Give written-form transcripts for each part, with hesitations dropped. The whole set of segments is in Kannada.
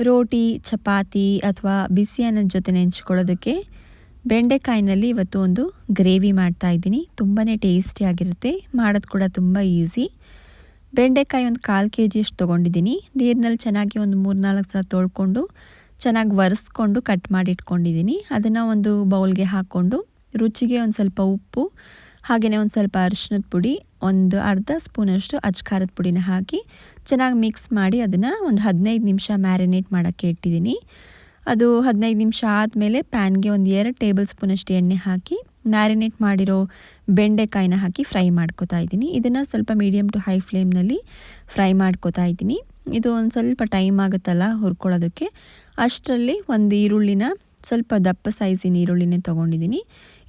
ರೋಟಿ, ಚಪಾತಿ ಅಥವಾ ಬಿಸಿ ಅನ್ನದ ಜೊತೆ ನೆಂಚ್ಕೊಳ್ಳೋದಕ್ಕೆ ಬೆಂಡೆಕಾಯಿನಲ್ಲಿ ಇವತ್ತು ಒಂದು ಗ್ರೇವಿ ಮಾಡ್ತಾಯಿದ್ದೀನಿ. ತುಂಬಾ ಟೇಸ್ಟಿಯಾಗಿರುತ್ತೆ, ಮಾಡೋದು ಕೂಡ ತುಂಬ ಈಸಿ. ಬೆಂಡೆಕಾಯಿ ಒಂದು 1/4 kg ತೊಗೊಂಡಿದ್ದೀನಿ. ನೀರಿನಲ್ಲಿ ಚೆನ್ನಾಗಿ ಒಂದು 3-4 ಸಲ ತೊಳ್ಕೊಂಡು ಚೆನ್ನಾಗಿ ಒರೆಸ್ಕೊಂಡು ಕಟ್ ಮಾಡಿ ಇಟ್ಕೊಂಡಿದ್ದೀನಿ. ಅದನ್ನು ಒಂದು ಬೌಲ್ಗೆ ಹಾಕ್ಕೊಂಡು ರುಚಿಗೆ ಒಂದು ಸ್ವಲ್ಪ ಉಪ್ಪು, ಹಾಗೆಯೇ ಒಂದು ಸ್ವಲ್ಪ ಅರಿಶಿನದ ಪುಡಿ, ಒಂದು ಅರ್ಧ ಸ್ಪೂನಷ್ಟು ಅಚ್ಕಾರದ ಪುಡಿನ ಹಾಕಿ ಚೆನ್ನಾಗಿ ಮಿಕ್ಸ್ ಮಾಡಿ ಅದನ್ನು ಒಂದು 15 ನಿಮಿಷ ಮ್ಯಾರಿನೇಟ್ ಮಾಡೋಕ್ಕೆ ಇಟ್ಟಿದ್ದೀನಿ. ಅದು 15 ನಿಮಿಷ ಆದಮೇಲೆ ಪ್ಯಾನ್ಗೆ ಒಂದು 2 ಟೇಬಲ್ ಸ್ಪೂನಷ್ಟು ಎಣ್ಣೆ ಹಾಕಿ ಮ್ಯಾರಿನೇಟ್ ಮಾಡಿರೋ ಬೆಂಡೆಕಾಯಿನ ಹಾಕಿ ಫ್ರೈ ಮಾಡ್ಕೊತಾ ಇದ್ದೀನಿ. ಇದನ್ನು ಸ್ವಲ್ಪ ಮೀಡಿಯಮ್ ಟು ಹೈ ಫ್ಲೇಮ್ನಲ್ಲಿ ಫ್ರೈ ಮಾಡ್ಕೊತಾ ಇದ್ದೀನಿ. ಇದು ಒಂದು ಸ್ವಲ್ಪ ಟೈಮ್ ಆಗುತ್ತಲ್ಲ ಹುರ್ಕೊಳ್ಳೋದಕ್ಕೆ. ಅಷ್ಟರಲ್ಲಿ ಒಂದು ಈರುಳ್ಳಿನ, ಸ್ವಲ್ಪ ದಪ್ಪ ಸೈಜಿನ ಈರುಳ್ಳಿನೇ ತೊಗೊಂಡಿದ್ದೀನಿ.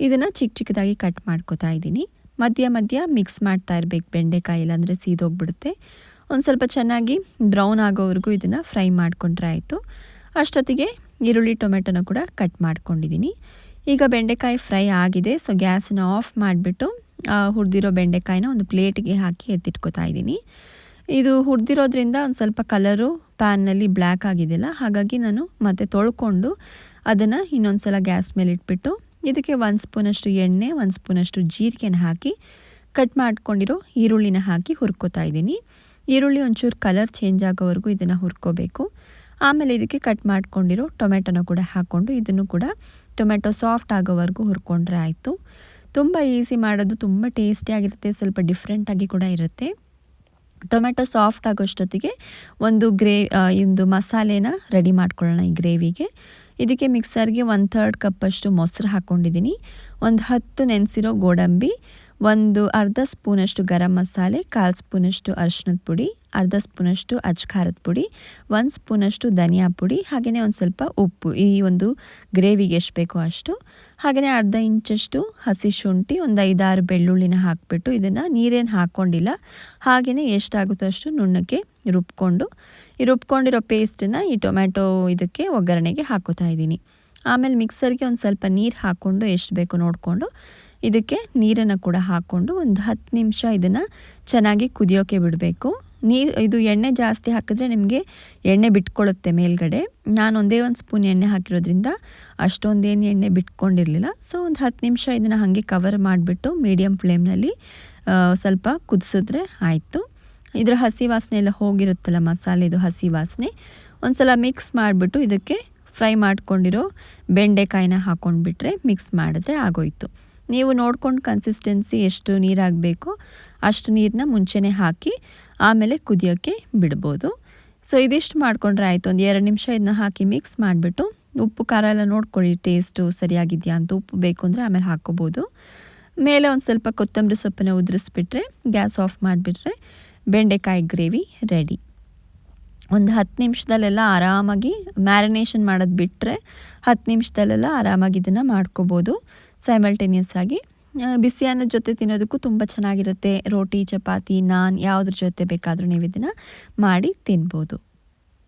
ಇದನ್ನು ಚಿಕ್ಕದಾಗಿ ಕಟ್ ಮಾಡ್ಕೊತಾ ಇದ್ದೀನಿ. ಮಧ್ಯ ಮಿಕ್ಸ್ ಮಾಡ್ತಾ ಇರಬೇಕು ಬೆಂಡೆಕಾಯಿ, ಇಲ್ಲಾಂದರೆ ಸೀದೋಗ್ಬಿಡುತ್ತೆ. ಒಂದು ಸ್ವಲ್ಪ ಚೆನ್ನಾಗಿ ಬ್ರೌನ್ ಆಗೋವರೆಗೂ ಇದನ್ನು ಫ್ರೈ ಮಾಡ್ಕೊಂಡ್ರೆ ಆಯಿತು. ಅಷ್ಟೊತ್ತಿಗೆ ಈರುಳ್ಳಿ ಟೊಮೆಟೊನ ಕೂಡ ಕಟ್ ಮಾಡ್ಕೊಂಡಿದ್ದೀನಿ. ಈಗ ಬೆಂಡೆಕಾಯಿ ಫ್ರೈ ಆಗಿದೆ. ಸೊ ಗ್ಯಾಸನ್ನ ಆಫ್ ಮಾಡಿಬಿಟ್ಟು ಹುರಿದಿರೋ ಬೆಂಡೆಕಾಯಿನ ಒಂದು ಪ್ಲೇಟ್ಗೆ ಹಾಕಿ ಎತ್ತಿಟ್ಕೊತಾ ಇದ್ದೀನಿ. ಇದು ಹುರಿದಿರೋದ್ರಿಂದ ಒಂದು ಸ್ವಲ್ಪ ಕಲರು ಪ್ಯಾನ್ನಲ್ಲಿ ಬ್ಲ್ಯಾಕ್ ಆಗಿದೆಯಲ್ಲ, ಹಾಗಾಗಿ ನಾನು ಮತ್ತೆ ತೊಳ್ಕೊಂಡು ಅದನ್ನು ಇನ್ನೊಂದು ಸಲ ಗ್ಯಾಸ್ ಮೇಲೆ ಇಟ್ಬಿಟ್ಟು ಇದಕ್ಕೆ 1 ಸ್ಪೂನಷ್ಟು ಎಣ್ಣೆ, 1 ಸ್ಪೂನಷ್ಟು ಜೀರಿಗೆನ ಹಾಕಿ ಕಟ್ ಮಾಡ್ಕೊಂಡಿರೋ ಈರುಳ್ಳಿನ ಹಾಕಿ ಹುರ್ಕೋತಾ ಇದ್ದೀನಿ. ಈರುಳ್ಳಿ ಒಂಚೂರು ಕಲರ್ ಚೇಂಜ್ ಆಗೋವರೆಗೂ ಇದನ್ನು ಹುರ್ಕೋಬೇಕು. ಆಮೇಲೆ ಇದಕ್ಕೆ ಕಟ್ ಮಾಡ್ಕೊಂಡಿರೋ ಟೊಮೆಟೊನ ಕೂಡ ಹಾಕ್ಕೊಂಡು ಇದನ್ನು ಕೂಡ ಟೊಮೆಟೊ ಸಾಫ್ಟ್ ಆಗೋವರೆಗೂ ಹುರ್ಕೊಂಡ್ರೆ ಆಯಿತು. ತುಂಬ ಈಸಿ ಮಾಡೋದು, ತುಂಬ ಟೇಸ್ಟಿಯಾಗಿರುತ್ತೆ, ಸ್ವಲ್ಪ ಡಿಫ್ರೆಂಟಾಗಿ ಕೂಡ ಇರುತ್ತೆ. ಟೊಮೆಟೊ ಸಾಫ್ಟ್ ಆಗೋಷ್ಟೊತ್ತಿಗೆ ಒಂದು ಮಸಾಲೆನ ರೆಡಿ ಮಾಡ್ಕೊಳ್ಳೋಣ ಈ ಗ್ರೇವಿಗೆ. ಇದಕ್ಕೆ ಮಿಕ್ಸರ್ಗೆ 1/3 ಕಪ್ಪಷ್ಟು ಮೊಸರು ಹಾಕ್ಕೊಂಡಿದ್ದೀನಿ, ಒಂದು 10 ನೆನೆಸಿರೋ ಗೋಡಂಬಿ, ಒಂದು ಅರ್ಧ ಸ್ಪೂನಷ್ಟು ಗರಂ ಮಸಾಲೆ, 1/4 ಸ್ಪೂನಷ್ಟು ಅರಿಶಿನದ ಪುಡಿ, ಅರ್ಧ ಸ್ಪೂನಷ್ಟು ಅಚ್ಕಾರದ ಪುಡಿ, 1 ಸ್ಪೂನಷ್ಟು ಧನಿಯಾ ಪುಡಿ, ಹಾಗೆಯೇ ಒಂದು ಸ್ವಲ್ಪ ಉಪ್ಪು, ಈ ಒಂದು ಗ್ರೇವಿಗೆ ಎಷ್ಟು ಬೇಕೋ ಅಷ್ಟು. ಹಾಗೆಯೇ ಅರ್ಧ ಇಂಚಷ್ಟು ಹಸಿ ಶುಂಠಿ, ಒಂದು 5-6 ಬೆಳ್ಳುಳ್ಳಿನ ಹಾಕಿಬಿಟ್ಟು ಇದನ್ನು ನೀರೇನು ಹಾಕ್ಕೊಂಡಿಲ್ಲ, ಹಾಗೆಯೇ ಎಷ್ಟಾಗುತ್ತೋ ಅಷ್ಟು ನುಣ್ಣಕ್ಕೆ ರುಬ್ಕೊಂಡು ಈ ರುಬ್ಕೊಂಡಿರೋ ಪೇಸ್ಟನ್ನು ಈ ಟೊಮ್ಯಾಟೊ ಇದಕ್ಕೆ ಒಗ್ಗರಣೆಗೆ ಹಾಕೋತಾ ಇದ್ದೀನಿ. ಆಮೇಲೆ ಮಿಕ್ಸರ್ಗೆ ಒಂದು ಸ್ವಲ್ಪ ನೀರು ಹಾಕ್ಕೊಂಡು ಎಷ್ಟು ಬೇಕೋ ನೋಡಿಕೊಂಡು ಇದಕ್ಕೆ ನೀರನ್ನು ಕೂಡ ಹಾಕ್ಕೊಂಡು ಒಂದು 10 ನಿಮಿಷ ಇದನ್ನು ಚೆನ್ನಾಗಿ ಕುದಿಯೋಕ್ಕೆ ಬಿಡಬೇಕು. ಇದು ಎಣ್ಣೆ ಜಾಸ್ತಿ ಹಾಕಿದ್ರೆ ನಿಮಗೆ ಎಣ್ಣೆ ಬಿಟ್ಕೊಳ್ಳುತ್ತೆ ಮೇಲ್ಗಡೆ. ನಾನು ಒಂದೇ 1 ಸ್ಪೂನ್ ಎಣ್ಣೆ ಹಾಕಿರೋದ್ರಿಂದ ಅಷ್ಟೊಂದೇನು ಎಣ್ಣೆ ಬಿಟ್ಕೊಂಡಿರಲಿಲ್ಲ. ಸೊ ಒಂದು 10 ನಿಮಿಷ ಇದನ್ನು ಹಾಗೆ ಕವರ್ ಮಾಡಿಬಿಟ್ಟು ಮೀಡಿಯಮ್ ಫ್ಲೇಮ್ನಲ್ಲಿ ಸ್ವಲ್ಪ ಕುದಿಸಿದ್ರೆ ಆಯಿತು. ಇದರ ಹಸಿ ವಾಸನೆ ಎಲ್ಲ ಹೋಗಿರುತ್ತಲ್ಲ, ಮಸಾಲೆದು ಹಸಿ ವಾಸನೆ. ಒಂದು ಸಲ ಮಿಕ್ಸ್ ಮಾಡಿಬಿಟ್ಟು ಇದಕ್ಕೆ ಫ್ರೈ ಮಾಡ್ಕೊಂಡಿರೋ ಬೆಂಡೆಕಾಯಿನ ಹಾಕ್ಕೊಂಡ್ಬಿಟ್ರೆ ಮಿಕ್ಸ್ ಮಾಡಿದ್ರೆ ಆಗೋಯ್ತು. ನೀವು ನೋಡ್ಕೊಂಡು ಕನ್ಸಿಸ್ಟೆನ್ಸಿ ಎಷ್ಟು ನೀರಾಗಬೇಕೋ ಅಷ್ಟು ನೀರನ್ನ ಮುಂಚೆನೇ ಹಾಕಿ ಆಮೇಲೆ ಕುದಿಯೋಕ್ಕೆ ಬಿಡ್ಬೋದು. ಸೊ ಇದಿಷ್ಟು ಮಾಡಿಕೊಂಡ್ರೆ ಆಯಿತು. ಒಂದು 2 ನಿಮಿಷ ಇದನ್ನ ಹಾಕಿ ಮಿಕ್ಸ್ ಮಾಡಿಬಿಟ್ಟು ಉಪ್ಪು ಖಾರ ಎಲ್ಲ ನೋಡ್ಕೊಳ್ಳಿ, ಟೇಸ್ಟು ಸರಿಯಾಗಿದೆಯಾ ಅಂತ. ಉಪ್ಪು ಬೇಕು ಅಂದರೆ ಆಮೇಲೆ ಹಾಕ್ಕೋಬೋದು. ಮೇಲೆ ಒಂದು ಸ್ವಲ್ಪ ಕೊತ್ತಂಬರಿ ಸೊಪ್ಪನ್ನು ಉದುರಿಸ್ಬಿಟ್ರೆ, ಗ್ಯಾಸ್ ಆಫ್ ಮಾಡಿಬಿಟ್ರೆ ಬೆಂಡೆಕಾಯಿ ಗ್ರೇವಿ ರೆಡಿ. ಒಂದು 10 ನಿಮಿಷದಲ್ಲೆಲ್ಲ ಆರಾಮಾಗಿ ಮ್ಯಾರಿನೇಷನ್ ಮಾಡೋದು ಬಿಟ್ಟರೆ 10 ನಿಮಿಷದಲ್ಲೆಲ್ಲ ಆರಾಮಾಗಿ ಇದನ್ನು ಮಾಡ್ಕೋಬೋದು ಸೈಮಲ್ಟೇನಿಯಸ್ ಆಗಿ. ಬಿಸಿ ಅನ್ನದ ಜೊತೆ ತಿನ್ನೋದಕ್ಕೂ ತುಂಬ ಚೆನ್ನಾಗಿರುತ್ತೆ. ರೋಟಿ, ಚಪಾತಿ, ನಾನ್ ಯಾವುದ್ರ ಜೊತೆ ಬೇಕಾದರೂ ನೀವು ಇದನ್ನು ಮಾಡಿ ತಿನ್ಬೋದು.